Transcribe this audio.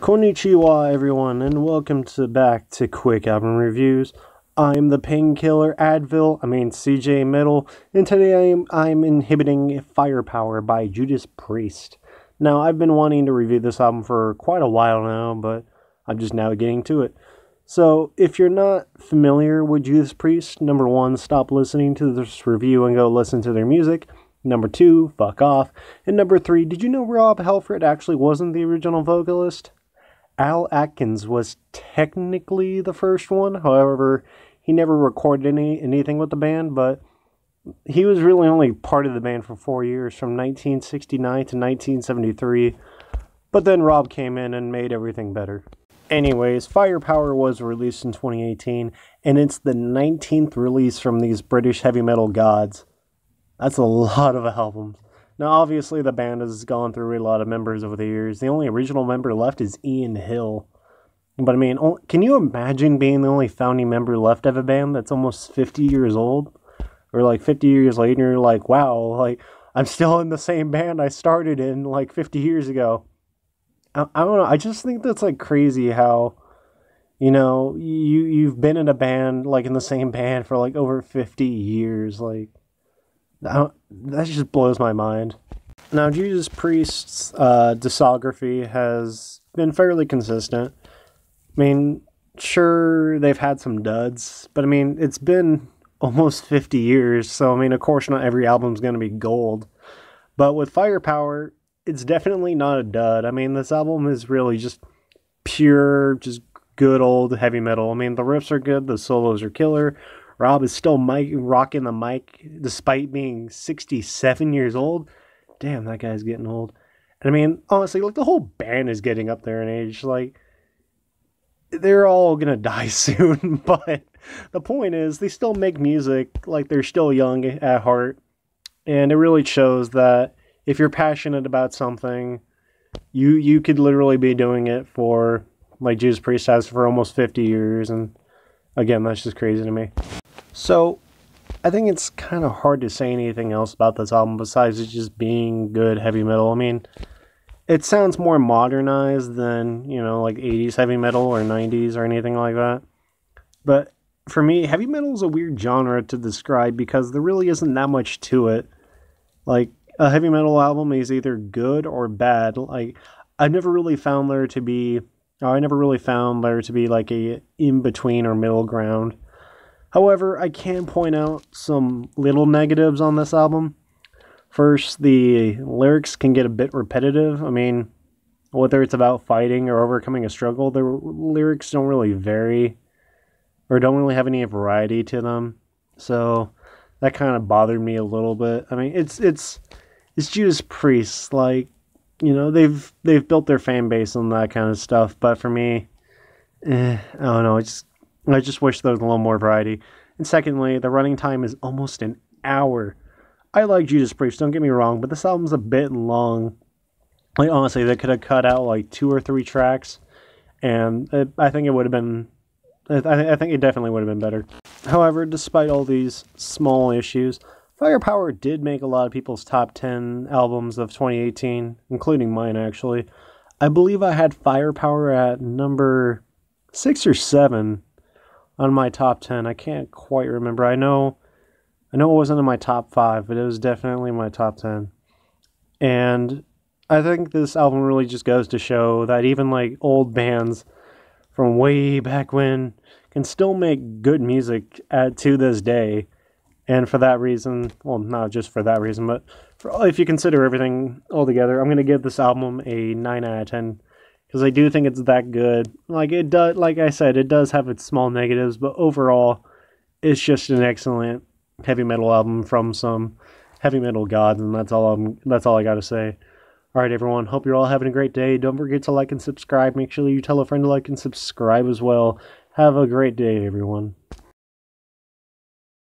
Konnichiwa everyone, and welcome back to Quick Album Reviews. I'm the Painkiller CJ Metal, and today I'm inhibiting Firepower by Judas Priest. Now, I've been wanting to review this album for quite a while now, but I'm just now getting to it. So, if you're not familiar with Judas Priest, number 1, stop listening to this review and go listen to their music. Number 2, fuck off. And number 3, did you know Rob Halford actually wasn't the original vocalist? Al Atkins was technically the first one. However, he never recorded anything with the band, but he was really only part of the band for 4 years, from 1969 to 1973. But then Rob came in and made everything better. Anyways, Firepower was released in 2018, and it's the 19th release from these British heavy metal gods. That's a lot of albums. Now, obviously, the band has gone through a lot of members over the years. The only original member left is Ian Hill. But, I mean, can you imagine being the only founding member left of a band that's almost 50 years old? Or, 50 years later, you're like, wow, I'm still in the same band I started in, 50 years ago. I don't know, I just think that's, crazy how, you've been in a band, in the same band for, over 50 years, that just blows my mind. Now, Judas Priest's discography has been fairly consistent. I mean, sure, they've had some duds, but I mean, it's been almost 50 years, so I mean, of course, not every album's going to be gold. But with Firepower, it's definitely not a dud. I mean, this album is really just pure, just good old heavy metal. I mean, the riffs are good, the solos are killer. Rob is still rocking the mic despite being 67 years old. Damn, that guy's getting old. And I mean, honestly, the whole band is getting up there in age. They're all gonna die soon, but the point is, they still make music they're still young at heart. And it really shows that if you're passionate about something, you could literally be doing it for, Judas Priest has for almost 50 years. And again, that's just crazy to me. So, I think it's kind of hard to say anything else about this album besides it just being good heavy metal. I mean, it sounds more modernized than, 80s heavy metal or 90s or anything like that. But for me, heavy metal is a weird genre to describe because there really isn't that much to it. A heavy metal album is either good or bad. I never really found there to be a in-between or middle ground. However, I can point out some little negatives on this album. First, the lyrics can get a bit repetitive. I mean, whether it's about fighting or overcoming a struggle, the lyrics don't really vary or don't really have any variety to them. So that kind of bothered me a little bit. I mean, it's Judas Priest. They've built their fan base on that kind of stuff. But for me, I don't know. I just wish there was a little more variety. And secondly, the running time is almost an hour. I like Judas Priest, don't get me wrong, but this album's a bit long. Honestly, they could have cut out 2 or 3 tracks, and I think it would have been. I think it definitely would have been better. However, despite all these small issues, Firepower did make a lot of people's top 10 albums of 2018, including mine actually. I believe I had Firepower at number 6 or 7 on my top 10. I can't quite remember. I know it wasn't in my top 5, but it was definitely my top 10. And I think this album really just goes to show that even old bands from way back when can still make good music to this day. And for that reason, well, not just for that reason, but if you consider everything all together, I'm going to give this album a 9 out of 10. Because I do think it's that good. It does, like I said, it does have its small negatives, but overall, it's just an excellent heavy metal album from some heavy metal gods, and that's all I gotta say. Alright everyone, hope you're all having a great day. Don't forget to like and subscribe. Make sure you tell a friend to like and subscribe as well. Have a great day, everyone.